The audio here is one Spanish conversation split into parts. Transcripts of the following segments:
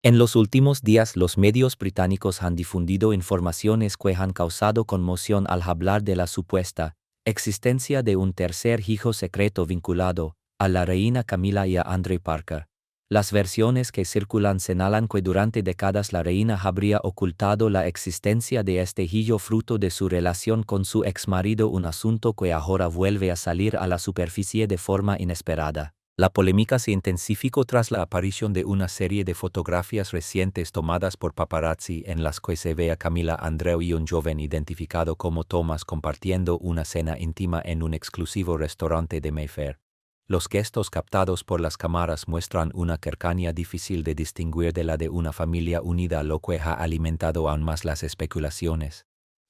En los últimos días los medios británicos han difundido informaciones que han causado conmoción al hablar de la supuesta existencia de un tercer hijo secreto vinculado a la reina Camila y a Andrew Parker. Las versiones que circulan señalan que durante décadas la reina habría ocultado la existencia de este hijo fruto de su relación con su exmarido, un asunto que ahora vuelve a salir a la superficie de forma inesperada. La polémica se intensificó tras la aparición de una serie de fotografías recientes tomadas por paparazzi en las que se ve a Camila, Andrew y un joven identificado como Thomas compartiendo una cena íntima en un exclusivo restaurante de Mayfair. Los gestos captados por las cámaras muestran una cercanía difícil de distinguir de la de una familia unida, lo que ha alimentado aún más las especulaciones.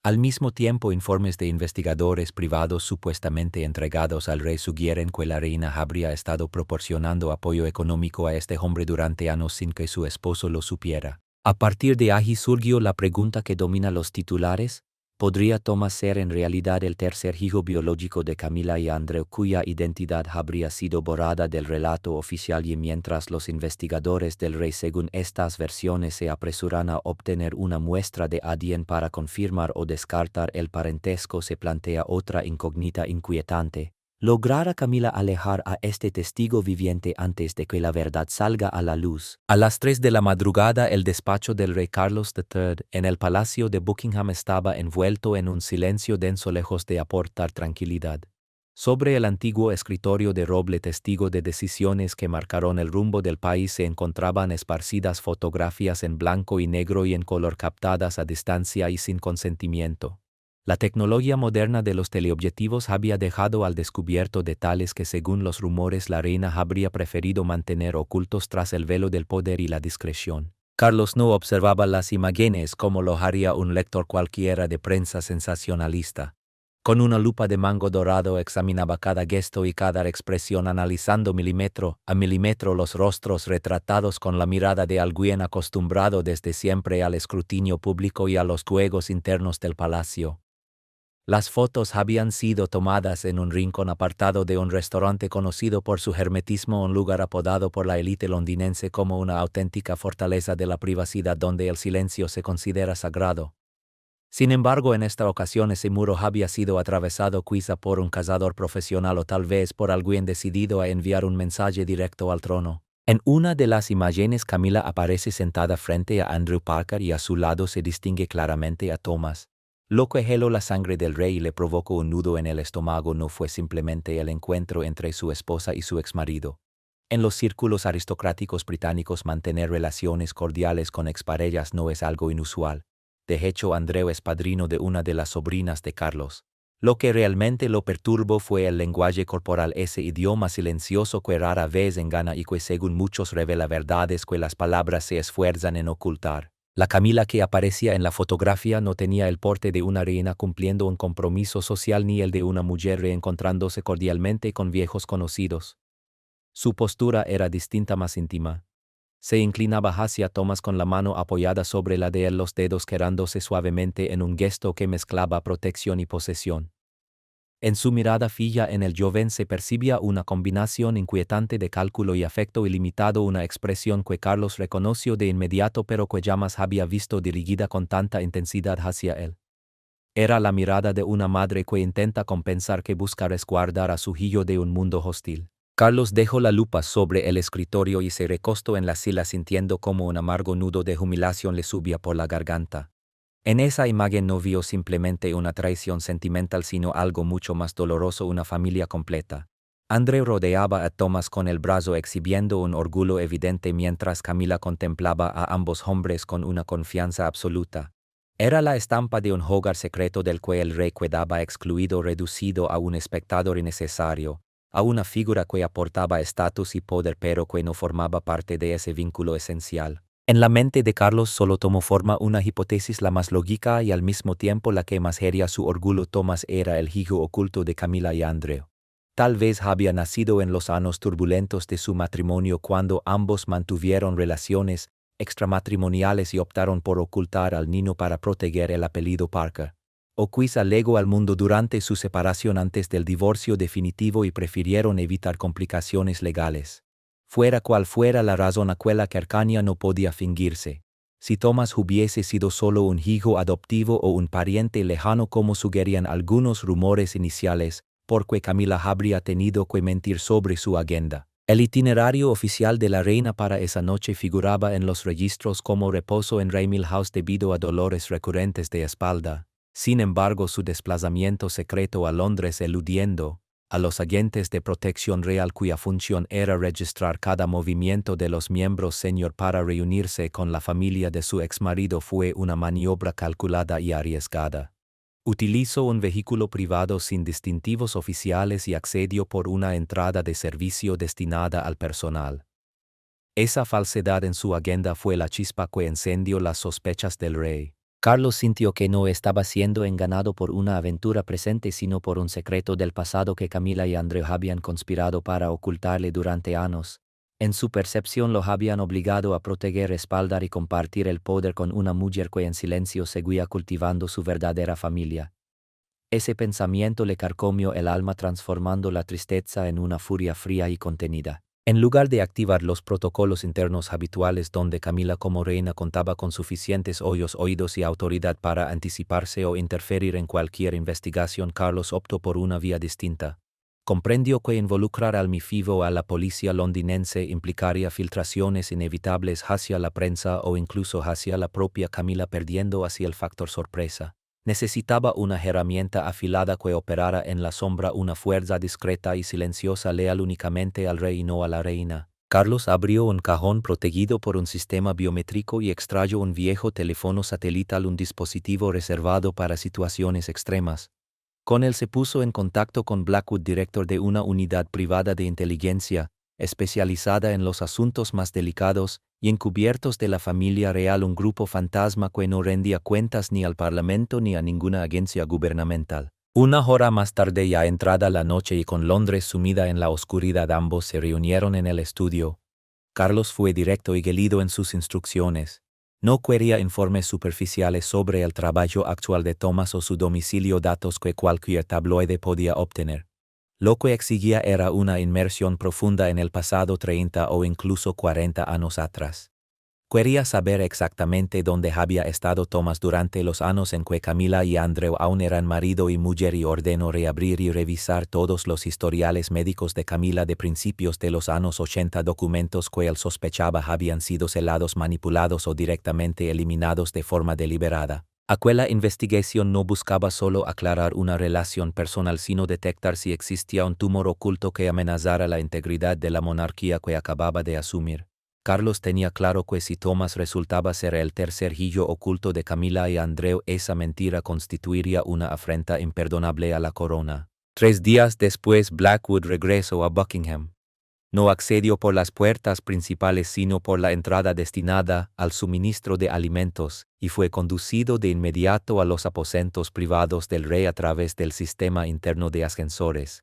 Al mismo tiempo, informes de investigadores privados supuestamente entregados al rey sugieren que la reina habría estado proporcionando apoyo económico a este hombre durante años sin que su esposo lo supiera. A partir de ahí surgió la pregunta que domina los titulares: ¿podría Thomas ser en realidad el tercer hijo biológico de Camila y Andrew, cuya identidad habría sido borrada del relato oficial? Y mientras los investigadores del rey, según estas versiones, se apresuran a obtener una muestra de ADN para confirmar o descartar el parentesco, se plantea otra incógnita inquietante: ¿logrará Camila alejar a este testigo viviente antes de que la verdad salga a la luz? A las 3 de la madrugada, el despacho del rey Carlos III en el Palacio de Buckingham estaba envuelto en un silencio denso, lejos de aportar tranquilidad. Sobre el antiguo escritorio de roble, testigo de decisiones que marcaron el rumbo del país, se encontraban esparcidas fotografías en blanco y negro y en color captadas a distancia y sin consentimiento. La tecnología moderna de los teleobjetivos había dejado al descubierto detalles que, según los rumores, la reina habría preferido mantener ocultos tras el velo del poder y la discreción. Carlos no observaba las imágenes como lo haría un lector cualquiera de prensa sensacionalista. Con una lupa de mango dorado examinaba cada gesto y cada expresión, analizando milímetro a milímetro los rostros retratados con la mirada de alguien acostumbrado desde siempre al escrutinio público y a los juegos internos del palacio. Las fotos habían sido tomadas en un rincón apartado de un restaurante conocido por su hermetismo, un lugar apodado por la élite londinense como una auténtica fortaleza de la privacidad donde el silencio se considera sagrado. Sin embargo, en esta ocasión ese muro había sido atravesado quizá por un cazador profesional o tal vez por alguien decidido a enviar un mensaje directo al trono. En una de las imágenes, Camila aparece sentada frente a Andrew Parker y a su lado se distingue claramente a Thomas. Lo que heló la sangre del rey y le provocó un nudo en el estómago no fue simplemente el encuentro entre su esposa y su exmarido. En los círculos aristocráticos británicos, mantener relaciones cordiales con exparejas no es algo inusual. De hecho, Andrew es padrino de una de las sobrinas de Carlos. Lo que realmente lo perturbó fue el lenguaje corporal, ese idioma silencioso que rara vez engana y que según muchos revela verdades que las palabras se esfuerzan en ocultar. La Camila que aparecía en la fotografía no tenía el porte de una reina cumpliendo un compromiso social ni el de una mujer reencontrándose cordialmente con viejos conocidos. Su postura era distinta, más íntima. Se inclinaba hacia Thomas con la mano apoyada sobre la de él, los dedos quebrándose suavemente en un gesto que mezclaba protección y posesión. En su mirada fija en el joven se percibía una combinación inquietante de cálculo y afecto ilimitado, una expresión que Carlos reconoció de inmediato pero que jamás había visto dirigida con tanta intensidad hacia él. Era la mirada de una madre que intenta compensar, que busca resguardar a su hijo de un mundo hostil. Carlos dejó la lupa sobre el escritorio y se recostó en la silla, sintiendo como un amargo nudo de humillación le subía por la garganta. En esa imagen no vio simplemente una traición sentimental, sino algo mucho más doloroso: una familia completa. Andrew rodeaba a Thomas con el brazo, exhibiendo un orgullo evidente, mientras Camila contemplaba a ambos hombres con una confianza absoluta. Era la estampa de un hogar secreto del que el rey quedaba excluido, reducido a un espectador innecesario, a una figura que aportaba estatus y poder pero que no formaba parte de ese vínculo esencial. En la mente de Carlos solo tomó forma una hipótesis, la más lógica y al mismo tiempo la que más hería su orgullo: Thomas era el hijo oculto de Camila y Andrew. Tal vez había nacido en los años turbulentos de su matrimonio, cuando ambos mantuvieron relaciones extramatrimoniales y optaron por ocultar al niño para proteger el apellido Parker. O quizá legó al mundo durante su separación antes del divorcio definitivo y prefirieron evitar complicaciones legales. Fuera cual fuera la razón, aquella cercanía no podía fingirse. Si Thomas hubiese sido solo un hijo adoptivo o un pariente lejano como sugerían algunos rumores iniciales, porque Camila habría tenido que mentir sobre su agenda. El itinerario oficial de la reina para esa noche figuraba en los registros como reposo en Raymil House debido a dolores recurrentes de espalda. Sin embargo, su desplazamiento secreto a Londres eludiendo a los agentes de protección real cuya función era registrar cada movimiento de los miembros senior para reunirse con la familia de su exmarido fue una maniobra calculada y arriesgada. Utilizó un vehículo privado sin distintivos oficiales y accedió por una entrada de servicio destinada al personal. Esa falsedad en su agenda fue la chispa que encendió las sospechas del rey. Carlos sintió que no estaba siendo engañado por una aventura presente sino por un secreto del pasado que Camila y Andrew habían conspirado para ocultarle durante años. En su percepción lo habían obligado a proteger, respaldar y compartir el poder con una mujer que en silencio seguía cultivando su verdadera familia. Ese pensamiento le carcomió el alma transformando la tristeza en una furia fría y contenida. En lugar de activar los protocolos internos habituales donde Camila como reina contaba con suficientes oídos y autoridad para anticiparse o interferir en cualquier investigación, Carlos optó por una vía distinta. Comprendió que involucrar al MI5 o a la policía londinense implicaría filtraciones inevitables hacia la prensa o incluso hacia la propia Camila, perdiendo así el factor sorpresa. Necesitaba una herramienta afilada que operara en la sombra, una fuerza discreta y silenciosa leal únicamente al rey y no a la reina. Carlos abrió un cajón protegido por un sistema biométrico y extrajo un viejo teléfono satelital, un dispositivo reservado para situaciones extremas. Con él se puso en contacto con Blackwood, director de una unidad privada de inteligencia, especializada en los asuntos más delicados y encubiertos de la familia real, un grupo fantasma que no rendía cuentas ni al Parlamento ni a ninguna agencia gubernamental. Una hora más tarde, ya entrada la noche y con Londres sumida en la oscuridad, ambos se reunieron en el estudio. Carlos fue directo y gélido en sus instrucciones. No quería informes superficiales sobre el trabajo actual de Thomas o su domicilio, datos que cualquier tabloide podía obtener. Lo que exigía era una inmersión profunda en el pasado 30 o incluso 40 años atrás. Quería saber exactamente dónde había estado Thomas durante los años en que Camila y Andrew aún eran marido y mujer, y ordenó reabrir y revisar todos los historiales médicos de Camila de principios de los años 80, documentos que él sospechaba habían sido celados, manipulados o directamente eliminados de forma deliberada. Aquella investigación no buscaba solo aclarar una relación personal, sino detectar si existía un tumor oculto que amenazara la integridad de la monarquía que acababa de asumir. Carlos tenía claro que si Thomas resultaba ser el tercer hijo oculto de Camila y Andrew, esa mentira constituiría una afrenta imperdonable a la corona. 3 días después, Blackwood regresó a Buckingham. No accedió por las puertas principales sino por la entrada destinada al suministro de alimentos, y fue conducido de inmediato a los aposentos privados del rey a través del sistema interno de ascensores.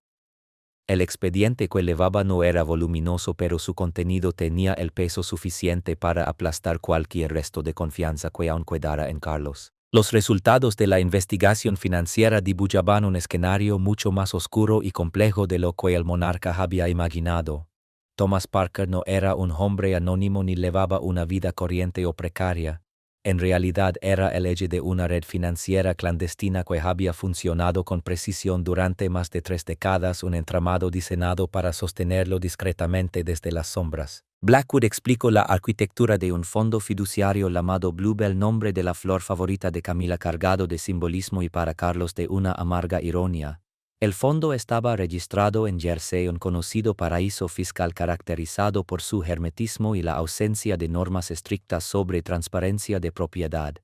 El expediente que llevaba no era voluminoso, pero su contenido tenía el peso suficiente para aplastar cualquier resto de confianza que aún quedara en Carlos. Los resultados de la investigación financiera dibujaban un escenario mucho más oscuro y complejo de lo que el monarca había imaginado. Thomas Parker no era un hombre anónimo ni llevaba una vida corriente o precaria. En realidad era el eje de una red financiera clandestina que había funcionado con precisión durante más de 3 décadas, un entramado diseñado para sostenerlo discretamente desde las sombras. Blackwood explicó la arquitectura de un fondo fiduciario llamado Bluebell, nombre de la flor favorita de Camila, cargado de simbolismo y para Carlos de una amarga ironía. El fondo estaba registrado en Jersey, un conocido paraíso fiscal caracterizado por su hermetismo y la ausencia de normas estrictas sobre transparencia de propiedad.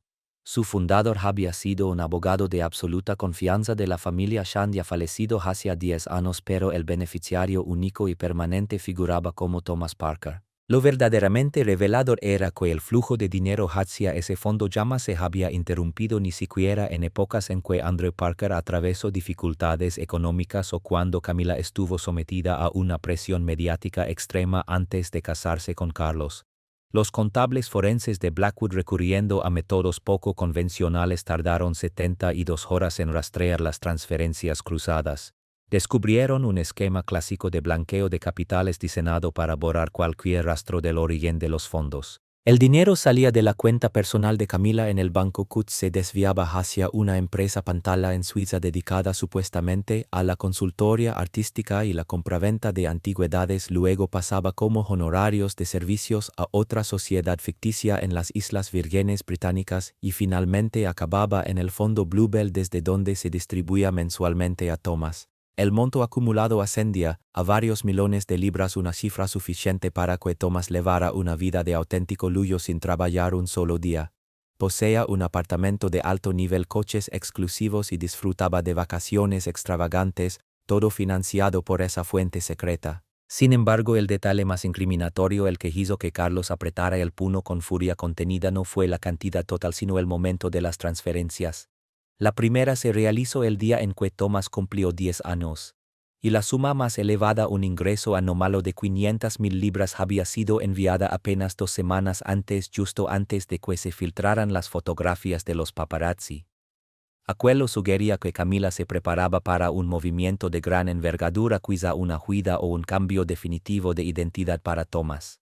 Su fundador había sido un abogado de absoluta confianza de la familia Shand, ya fallecido hacía 10 años, pero el beneficiario único y permanente figuraba como Thomas Parker. Lo verdaderamente revelador era que el flujo de dinero hacia ese fondo jamás se había interrumpido, ni siquiera en épocas en que Andrew Parker atravesó dificultades económicas o cuando Camila estuvo sometida a una presión mediática extrema antes de casarse con Carlos. Los contables forenses de Blackwood, recurriendo a métodos poco convencionales, tardaron 72 horas en rastrear las transferencias cruzadas. Descubrieron un esquema clásico de blanqueo de capitales diseñado para borrar cualquier rastro del origen de los fondos. El dinero salía de la cuenta personal de Camila en el banco Kutz, se desviaba hacia una empresa pantalla en Suiza dedicada supuestamente a la consultoría artística y la compraventa de antigüedades, luego pasaba como honorarios de servicios a otra sociedad ficticia en las Islas Vírgenes Británicas y finalmente acababa en el fondo Bluebell, desde donde se distribuía mensualmente a Thomas. El monto acumulado ascendía a varios millones de libras, una cifra suficiente para que Thomas llevara una vida de auténtico lujo sin trabajar un solo día. Poseía un apartamento de alto nivel, coches exclusivos y disfrutaba de vacaciones extravagantes, todo financiado por esa fuente secreta. Sin embargo, el detalle más incriminatorio, el que hizo que Carlos apretara el puño con furia contenida, no fue la cantidad total sino el momento de las transferencias. La primera se realizó el día en que Thomas cumplió 10 años, y la suma más elevada, un ingreso anómalo de 500.000 libras, había sido enviada apenas 2 semanas antes, justo antes de que se filtraran las fotografías de los paparazzi. Aquello sugería que Camila se preparaba para un movimiento de gran envergadura, quizá una huida o un cambio definitivo de identidad para Thomas.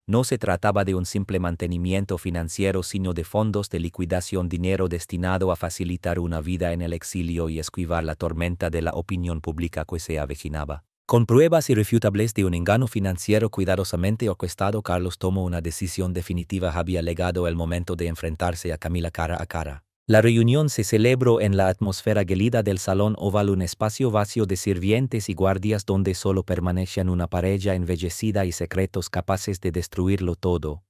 No se trataba de un simple mantenimiento financiero, sino de fondos de liquidación, dinero destinado a facilitar una vida en el exilio y esquivar la tormenta de la opinión pública que se avecinaba. Con pruebas irrefutables de un engaño financiero cuidadosamente orquestado, Carlos tomó una decisión definitiva. Había llegado el momento de enfrentarse a Camila cara a cara. La reunión se celebró en la atmósfera gelida del salón oval, un espacio vacío de sirvientes y guardias donde solo permanecían una pareja embellecida y secretos capaces de destruirlo todo.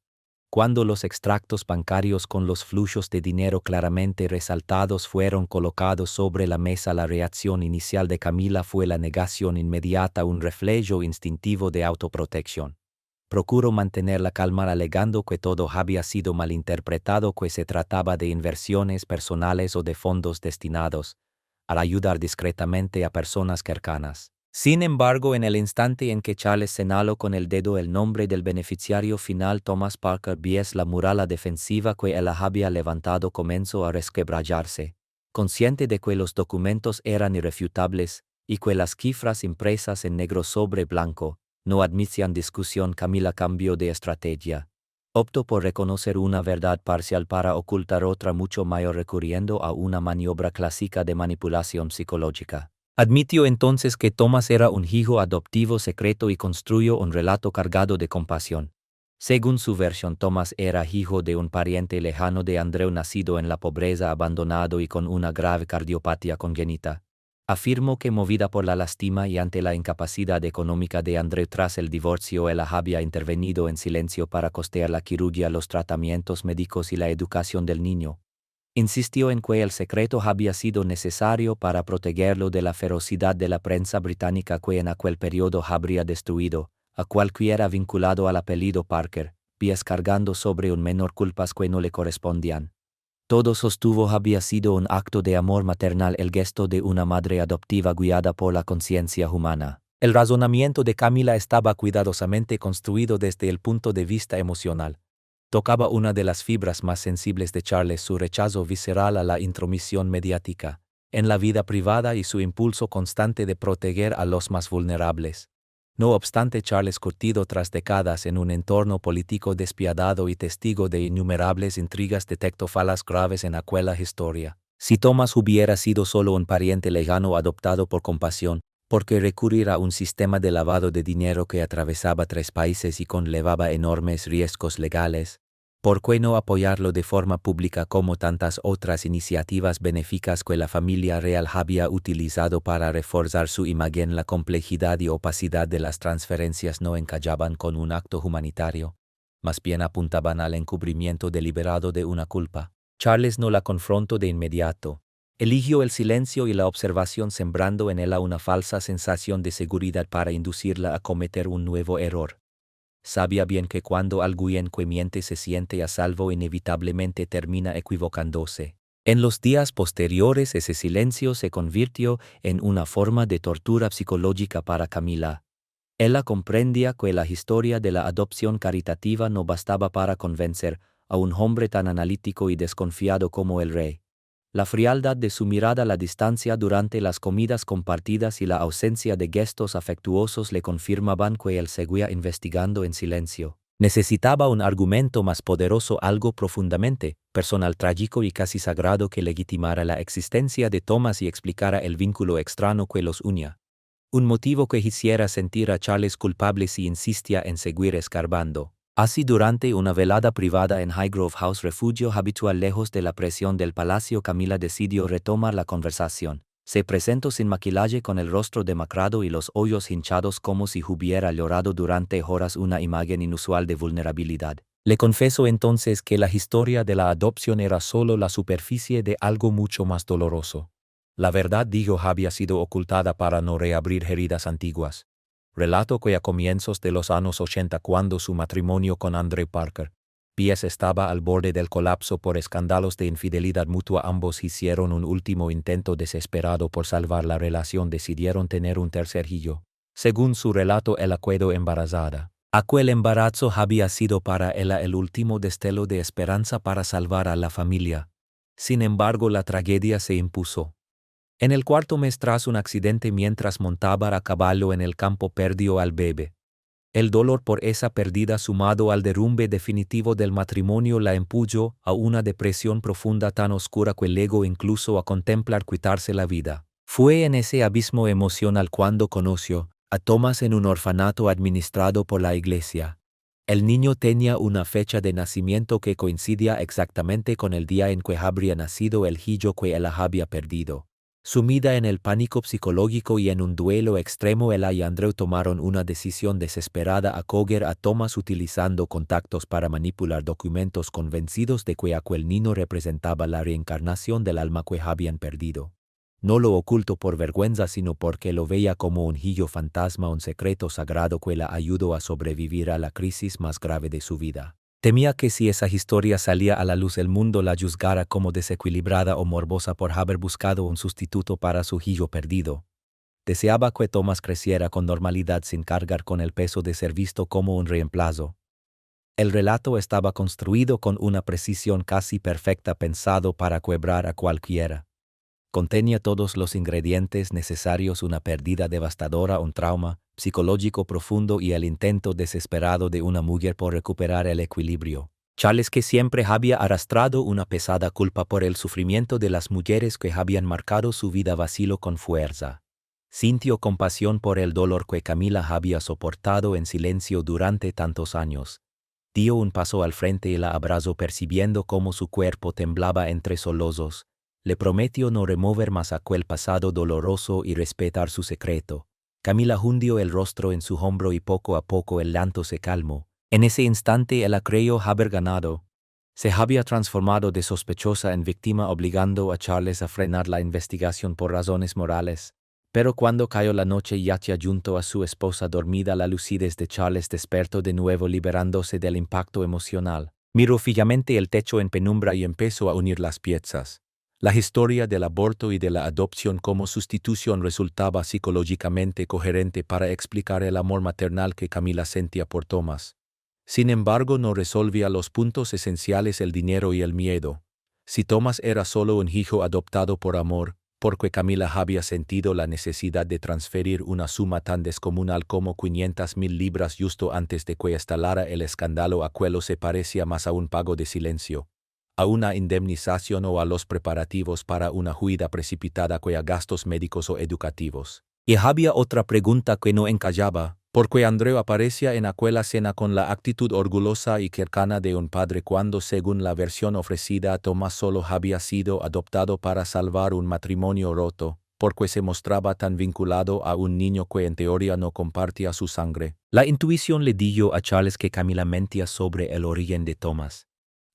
Cuando los extractos bancarios con los flujos de dinero claramente resaltados fueron colocados sobre la mesa, la reacción inicial de Camila fue la negación inmediata, un reflejo instintivo de autoprotección. Procuró mantener la calma, alegando que todo había sido malinterpretado, que se trataba de inversiones personales o de fondos destinados a ayudar discretamente a personas cercanas. Sin embargo, en el instante en que Charles señaló con el dedo el nombre del beneficiario final, Thomas Parker Bies, la muralla defensiva que él había levantado comenzó a resquebrajarse. Consciente de que los documentos eran irrefutables y que las cifras impresas en negro sobre blanco no admitían discusión, Camila cambió de estrategia. Optó por reconocer una verdad parcial para ocultar otra mucho mayor, recurriendo a una maniobra clásica de manipulación psicológica. Admitió entonces que Thomas era un hijo adoptivo secreto y construyó un relato cargado de compasión. Según su versión, Thomas era hijo de un pariente lejano de Andrew, nacido en la pobreza, abandonado y con una grave cardiopatía congénita. Afirmó que, movida por la lástima y ante la incapacidad económica de Andrew tras el divorcio, él había intervenido en silencio para costear la quirugía, los tratamientos médicos y la educación del niño. Insistió en que el secreto había sido necesario para protegerlo de la ferocidad de la prensa británica, que en aquel periodo habría destruido a cualquiera vinculado al apellido Parker, Bies cargando sobre un menor culpas que no le correspondían. Todo sostuvo había sido un acto de amor maternal, el gesto de una madre adoptiva guiada por la conciencia humana. El razonamiento de Camila estaba cuidadosamente construido desde el punto de vista emocional. Tocaba una de las fibras más sensibles de Charles, su rechazo visceral a la intromisión mediática en la vida privada y su impulso constante de proteger a los más vulnerables. No obstante, Charles, curtido tras décadas en un entorno político despiadado y testigo de innumerables intrigas, detectó fallas graves en aquella historia. Si Thomas hubiera sido solo un pariente lejano adoptado por compasión, ¿por qué recurrir a un sistema de lavado de dinero que atravesaba 3 países y conllevaba enormes riesgos legales? ¿Por qué no apoyarlo de forma pública como tantas otras iniciativas benéficas que la familia real había utilizado para reforzar su imagen? La complejidad y opacidad de las transferencias no encajaban con un acto humanitario, más bien apuntaban al encubrimiento deliberado de una culpa. Charles no la confrontó de inmediato. Eligió el silencio y la observación, sembrando en ella una falsa sensación de seguridad para inducirla a cometer un nuevo error. Sabía bien que cuando alguien que miente se siente a salvo, inevitablemente termina equivocándose. En los días posteriores, ese silencio se convirtió en una forma de tortura psicológica para Camila. Ella comprendía que la historia de la adopción caritativa no bastaba para convencer a un hombre tan analítico y desconfiado como el rey. La frialdad de su mirada, la distancia durante las comidas compartidas y la ausencia de gestos afectuosos le confirmaban que él seguía investigando en silencio. Necesitaba un argumento más poderoso, algo profundamente personal, trágico y casi sagrado que legitimara la existencia de Thomas y explicara el vínculo extraño que los unía. Un motivo que hiciera sentir a Charles culpable si insistía en seguir escarbando. Así, durante una velada privada en Highgrove House, refugio habitual lejos de la presión del palacio, Camila decidió retomar la conversación. Se presentó sin maquillaje, con el rostro demacrado y los ojos hinchados como si hubiera llorado durante horas, una imagen inusual de vulnerabilidad. Le confesó entonces que la historia de la adopción era solo la superficie de algo mucho más doloroso. La verdad, dijo, había sido ocultada para no reabrir heridas antiguas. Relato que a comienzos de los años 80, cuando su matrimonio con Andrew Parker Pierce estaba al borde del colapso por escándalos de infidelidad mutua, ambos hicieron un último intento desesperado por salvar la relación. Decidieron tener un tercer hijo. Según su relato, ella quedó embarazada. Aquel embarazo había sido para ella el último destello de esperanza para salvar a la familia. Sin embargo, la tragedia se impuso. En el cuarto mes, tras un accidente mientras montaba a caballo en el campo, perdió al bebé. El dolor por esa pérdida, sumado al derrumbe definitivo del matrimonio, la empujó a una depresión profunda, tan oscura que llegó incluso a contemplar quitarse la vida. Fue en ese abismo emocional cuando conoció a Thomas en un orfanato administrado por la iglesia. El niño tenía una fecha de nacimiento que coincidía exactamente con el día en que habría nacido el hijo que ella había perdido. Sumida en el pánico psicológico y en un duelo extremo, ella y Andrew tomaron una decisión desesperada: acoger a Thomas utilizando contactos para manipular documentos, convencidos de que aquel niño representaba la reencarnación del alma que habían perdido. No lo ocultó por vergüenza, sino porque lo veía como un hijo fantasma, un secreto sagrado que la ayudó a sobrevivir a la crisis más grave de su vida. Temía que si esa historia salía a la luz, el mundo la juzgara como desequilibrada o morbosa por haber buscado un sustituto para su hijo perdido. Deseaba que Thomas creciera con normalidad, sin cargar con el peso de ser visto como un reemplazo. El relato estaba construido con una precisión casi perfecta, pensado para quebrar a cualquiera. Contenía todos los ingredientes necesarios: una pérdida devastadora, un trauma psicológico profundo y el intento desesperado de una mujer por recuperar el equilibrio. Charles, que siempre había arrastrado una pesada culpa por el sufrimiento de las mujeres que habían marcado su vida, vaciló con fuerza. Sintió compasión por el dolor que Camila había soportado en silencio durante tantos años. Dio un paso al frente y la abrazó, percibiendo cómo su cuerpo temblaba entre sollozos. Le prometió no remover más aquel pasado doloroso y respetar su secreto. Camila hundió el rostro en su hombro y poco a poco el llanto se calmó. En ese instante ella creyó haber ganado. Se había transformado de sospechosa en víctima, obligando a Charles a frenar la investigación por razones morales. Pero cuando cayó la noche, yacía junto a su esposa dormida. La lucidez de Charles despertó de nuevo, liberándose del impacto emocional. Miró fijamente el techo en penumbra y empezó a unir las piezas. La historia del aborto y de la adopción como sustitución resultaba psicológicamente coherente para explicar el amor maternal que Camila sentía por Thomas. Sin embargo, no resolvía los puntos esenciales: el dinero y el miedo. Si Thomas era solo un hijo adoptado por amor, ¿por qué Camila había sentido la necesidad de transferir una suma tan descomunal como 500,000 libras justo antes de que estallara el escándalo? Aquello se parecía más a un pago de silencio, a una indemnización o a los preparativos para una huida precipitada que a gastos médicos o educativos. Y había otra pregunta que no encallaba: ¿por qué Andrew aparecía en aquella cena con la actitud orgullosa y cercana de un padre cuando, según la versión ofrecida, Thomas solo había sido adoptado para salvar un matrimonio roto? ¿Por qué se mostraba tan vinculado a un niño que en teoría no compartía su sangre? La intuición le dijo a Charles que Camila mentía sobre el origen de Thomas.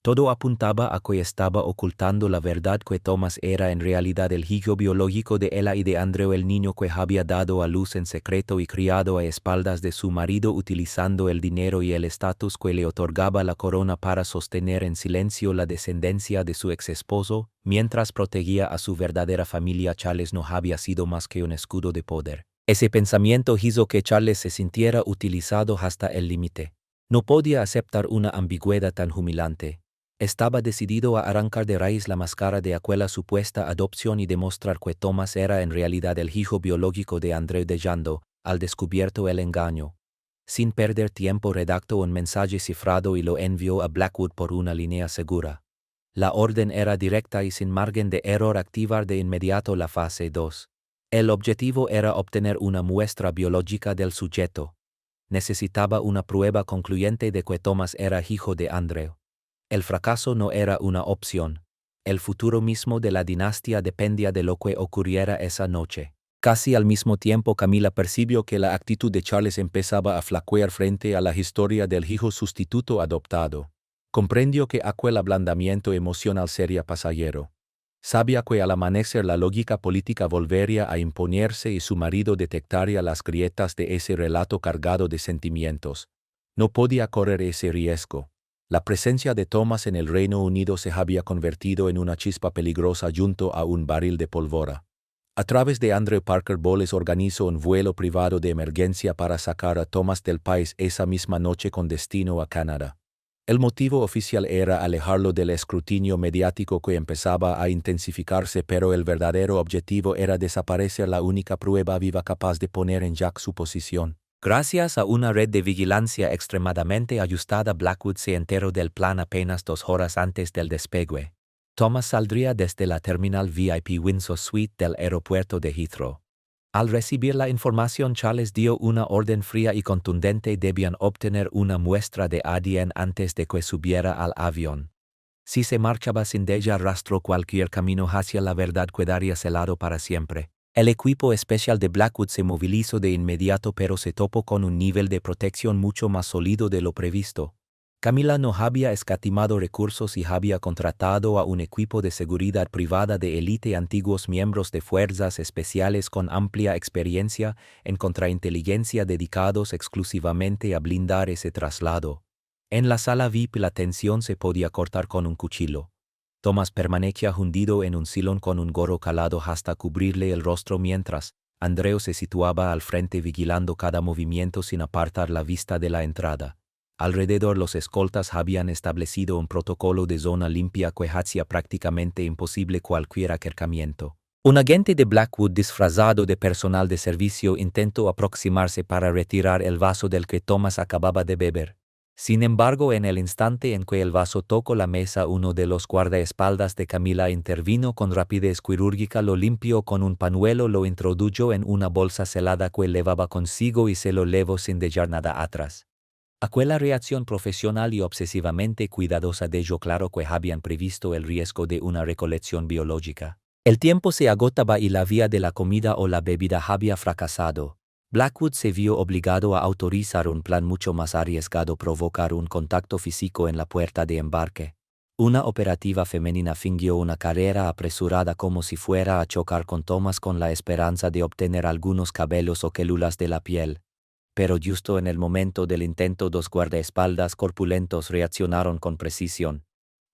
Todo apuntaba a que estaba ocultando la verdad: que Thomas era en realidad el hijo biológico de ella y de Andrew, el niño que había dado a luz en secreto y criado a espaldas de su marido, utilizando el dinero y el estatus que le otorgaba la corona para sostener en silencio la descendencia de su exesposo, mientras protegía a su verdadera familia. Charles no había sido más que un escudo de poder. Ese pensamiento hizo que Charles se sintiera utilizado hasta el límite. No podía aceptar una ambigüedad tan humillante. Estaba decidido a arrancar de raíz la máscara de aquella supuesta adopción y demostrar que Thomas era en realidad el hijo biológico de Andreu de Jando, al descubierto el engaño. Sin perder tiempo redactó un mensaje cifrado y lo envió a Blackwood por una línea segura. La orden era directa y sin margen de error activar de inmediato la fase 2. El objetivo era obtener una muestra biológica del sujeto. Necesitaba una prueba concluyente de que Thomas era hijo de Andreu. El fracaso no era una opción. El futuro mismo de la dinastía dependía de lo que ocurriera esa noche. Casi al mismo tiempo Camila percibió que la actitud de Charles empezaba a flaquear frente a la historia del hijo sustituto adoptado. Comprendió que aquel ablandamiento emocional sería pasajero. Sabía que al amanecer la lógica política volvería a imponerse y su marido detectaría las grietas de ese relato cargado de sentimientos. No podía correr ese riesgo. La presencia de Thomas en el Reino Unido se había convertido en una chispa peligrosa junto a un barril de pólvora. A través de Andrew Parker Bowles organizó un vuelo privado de emergencia para sacar a Thomas del país esa misma noche con destino a Canadá. El motivo oficial era alejarlo del escrutinio mediático que empezaba a intensificarse, pero el verdadero objetivo era desaparecer la única prueba viva capaz de poner en jaque su posición. Gracias a una red de vigilancia extremadamente ajustada, Blackwood se enteró del plan apenas 2 horas antes del despegue. Thomas saldría desde la terminal VIP Windsor Suite del aeropuerto de Heathrow. Al recibir la información, Charles dio una orden fría y contundente: debían obtener una muestra de ADN antes de que subiera al avión. Si se marchaba sin dejar rastro, cualquier camino hacia la verdad quedaría celado para siempre. El equipo especial de Blackwood se movilizó de inmediato, pero se topó con un nivel de protección mucho más sólido de lo previsto. Camila no había escatimado recursos y había contratado a un equipo de seguridad privada de élite, antiguos miembros de fuerzas especiales con amplia experiencia en contrainteligencia dedicados exclusivamente a blindar ese traslado. En la sala VIP la tensión se podía cortar con un cuchillo. Thomas permanecía hundido en un sillón con un gorro calado hasta cubrirle el rostro, mientras Andreu se situaba al frente vigilando cada movimiento sin apartar la vista de la entrada. Alrededor los escoltas habían establecido un protocolo de zona limpia que hacía prácticamente imposible cualquier acercamiento. Un agente de Blackwood disfrazado de personal de servicio intentó aproximarse para retirar el vaso del que Thomas acababa de beber. Sin embargo, en el instante en que el vaso tocó la mesa, uno de los guardaespaldas de Camila intervino con rapidez quirúrgica, lo limpió con un pañuelo, lo introdujo en una bolsa celada que llevaba consigo y se lo llevó sin dejar nada atrás. Aquella reacción profesional y obsesivamente cuidadosa dejó claro que habían previsto el riesgo de una recolección biológica. El tiempo se agotaba y la vía de la comida o la bebida había fracasado. Blackwood se vio obligado a autorizar un plan mucho más arriesgado: provocar un contacto físico en la puerta de embarque. Una operativa femenina fingió una carrera apresurada como si fuera a chocar con Thomas con la esperanza de obtener algunos cabellos o células de la piel. Pero justo en el momento del intento, 2 guardaespaldas corpulentos reaccionaron con precisión.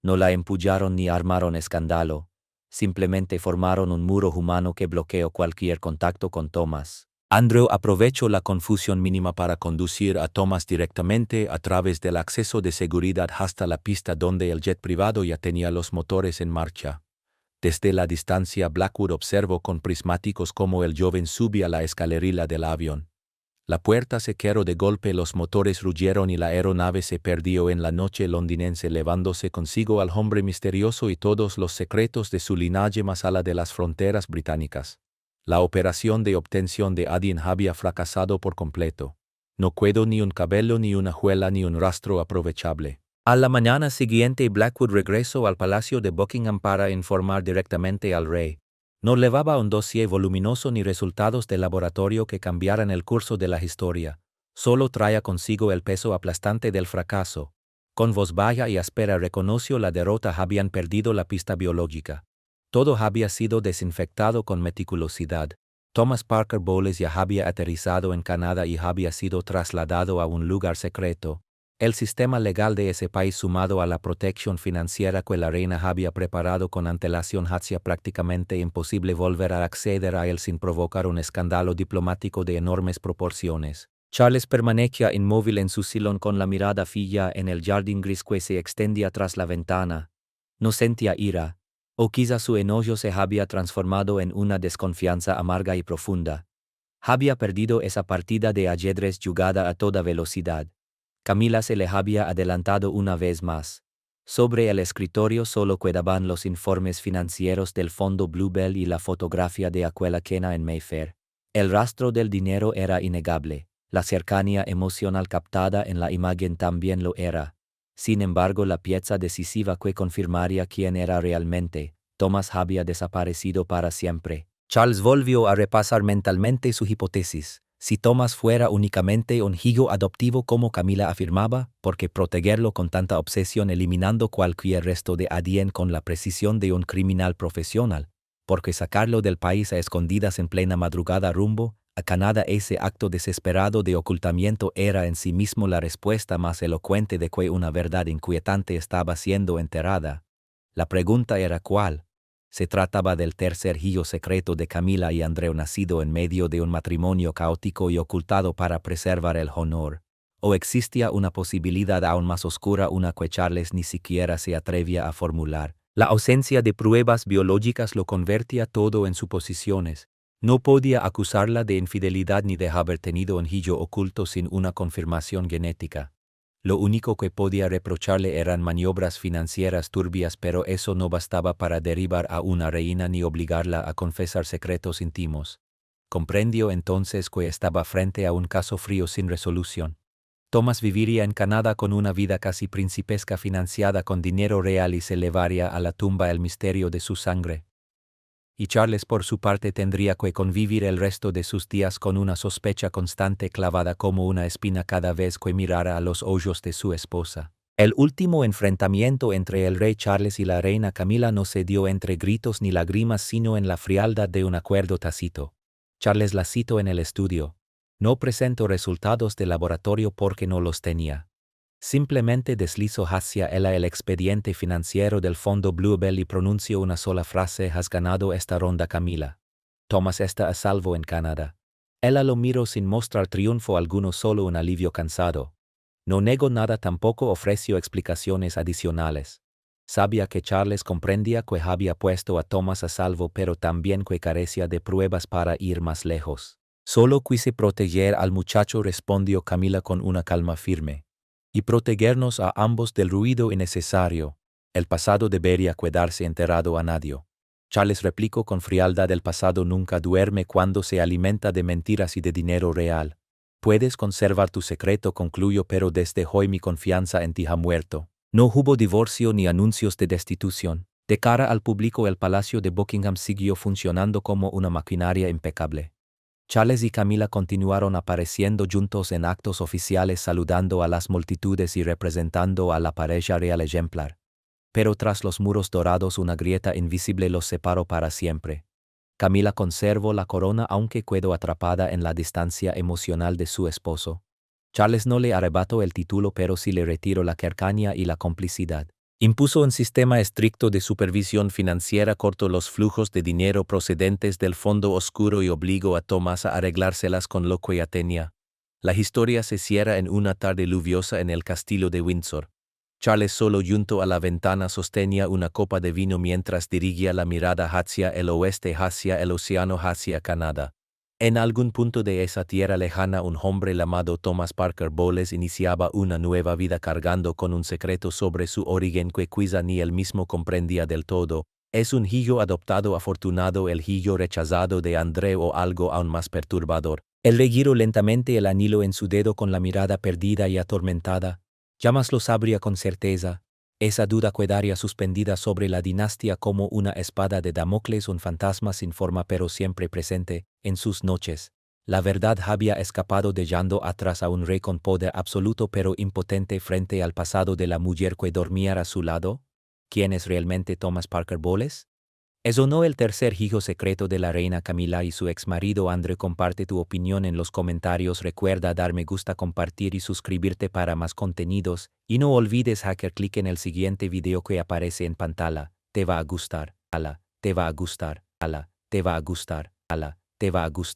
No la empujaron ni armaron escándalo. Simplemente formaron un muro humano que bloqueó cualquier contacto con Thomas. Andrew aprovechó la confusión mínima para conducir a Thomas directamente a través del acceso de seguridad hasta la pista, donde el jet privado ya tenía los motores en marcha. Desde la distancia, Blackwood observó con prismáticos cómo el joven subía la escalerilla del avión. La puerta se cerró de golpe, los motores rullieron y la aeronave se perdió en la noche londinense, llevándose consigo al hombre misterioso y todos los secretos de su linaje más allá de las fronteras británicas. La operación de obtención de ADN había fracasado por completo. No quedó ni un cabello, ni una huella, ni un rastro aprovechable. A la mañana siguiente, Blackwood regresó al Palacio de Buckingham para informar directamente al rey. No llevaba un dossier voluminoso ni resultados de laboratorio que cambiaran el curso de la historia. Solo traía consigo el peso aplastante del fracaso. Con voz baja y áspera reconoció la derrota: habían perdido la pista biológica. Todo había sido desinfectado con meticulosidad. Thomas Parker Bowles ya había aterrizado en Canadá y había sido trasladado a un lugar secreto. El sistema legal de ese país, sumado a la protección financiera que la reina había preparado con antelación, hacía prácticamente imposible volver a acceder a él sin provocar un escándalo diplomático de enormes proporciones. Charles permanecía inmóvil en su sillón con la mirada fija en el jardín gris que se extendía tras la ventana. No sentía ira, o quizá su enojo se había transformado en una desconfianza amarga y profunda. Había perdido esa partida de ajedrez jugada a toda velocidad. Camila se le había adelantado una vez más. Sobre el escritorio solo quedaban los informes financieros del fondo Bluebell y la fotografía de aquella cena en Mayfair. El rastro del dinero era innegable. La cercanía emocional captada en la imagen también lo era. Sin embargo, la pieza decisiva que confirmaría quién era realmente, Thomas había desaparecido para siempre. Charles volvió a repasar mentalmente su hipótesis. Si Thomas fuera únicamente un hijo adoptivo como Camila afirmaba, ¿por qué protegerlo con tanta obsesión eliminando cualquier resto de ADN con la precisión de un criminal profesional? ¿Por qué sacarlo del país a escondidas en plena madrugada rumbo a Canadá? Ese acto desesperado de ocultamiento era en sí mismo la respuesta más elocuente de que una verdad inquietante estaba siendo enterrada. La pregunta era ¿cuál? Se trataba del tercer hijo secreto de Camila y Andreu nacido en medio de un matrimonio caótico y ocultado para preservar el honor. ¿O existía una posibilidad aún más oscura, una que Charles ni siquiera se atrevía a formular? La ausencia de pruebas biológicas lo convertía todo en suposiciones. No podía acusarla de infidelidad ni de haber tenido un hijo oculto sin una confirmación genética. Lo único que podía reprocharle eran maniobras financieras turbias, pero eso no bastaba para derribar a una reina ni obligarla a confesar secretos íntimos. Comprendió entonces que estaba frente a un caso frío sin resolución. Thomas viviría en Canadá con una vida casi principesca financiada con dinero real y se llevaría a la tumba el misterio de su sangre. Y Charles por su parte tendría que convivir el resto de sus días con una sospecha constante clavada como una espina cada vez que mirara a los ojos de su esposa. El último enfrentamiento entre el rey Charles y la reina Camila no se dio entre gritos ni lágrimas sino en la frialdad de un acuerdo tácito. Charles la citó en el estudio. No presentó resultados de laboratorio porque no los tenía. Simplemente deslizó hacia ella el expediente financiero del fondo Bluebell y pronunció una sola frase: «Has ganado esta ronda, Camila. Thomas está a salvo en Canadá». Ella lo miró sin mostrar triunfo alguno, solo un alivio cansado. No negó nada, tampoco ofreció explicaciones adicionales. Sabía que Charles comprendía que había puesto a Thomas a salvo, pero también que carecía de pruebas para ir más lejos. «Solo quise proteger al muchacho», respondió Camila con una calma firme. «Y protegernos a ambos del ruido innecesario. El pasado debería quedarse enterrado a nadie». Charles replicó con frialdad: «El pasado nunca duerme cuando se alimenta de mentiras y de dinero real. Puedes conservar tu secreto», concluyó, «pero desde hoy mi confianza en ti ha muerto». No hubo divorcio ni anuncios de destitución. De cara al público, el Palacio de Buckingham siguió funcionando como una maquinaria impecable. Charles y Camila continuaron apareciendo juntos en actos oficiales, saludando a las multitudes y representando a la pareja real ejemplar. Pero tras los muros dorados una grieta invisible los separó para siempre. Camila conservó la corona aunque quedó atrapada en la distancia emocional de su esposo. Charles no le arrebató el título, pero sí le retiró la cercanía y la complicidad. Impuso un sistema estricto de supervisión financiera, cortó los flujos de dinero procedentes del fondo oscuro y obligó a Thomas a arreglárselas con lo que ya tenía. La historia se cierra en una tarde lluviosa en el castillo de Windsor. Charles, solo junto a la ventana, sostenía una copa de vino mientras dirigía la mirada hacia el oeste, hacia el océano, hacia Canadá. En algún punto de esa tierra lejana, un hombre llamado Thomas Parker Bowles iniciaba una nueva vida cargando con un secreto sobre su origen que quizá ni él mismo comprendía del todo. Es un hijo adoptado afortunado, el hijo rechazado de Andreu, o algo aún más perturbador. Él regiró lentamente el anillo en su dedo con la mirada perdida y atormentada. Jamás lo sabría con certeza. Esa duda quedaría suspendida sobre la dinastía como una espada de Damocles, un fantasma sin forma pero siempre presente en sus noches. La verdad había escapado, dejando atrás a un rey con poder absoluto pero impotente frente al pasado de la mujer que dormía a su lado. ¿Quién es realmente Thomas Parker Bowles? ¿Es o no el tercer hijo secreto de la reina Camila y su exmarido Andreu? Comparte tu opinión en los comentarios. Recuerda dar me gusta, compartir y suscribirte para más contenidos. Y no olvides hacer clic en el siguiente video que aparece en pantalla. Te va a gustar, te va a gustar, te va a gustar, te va a gustar.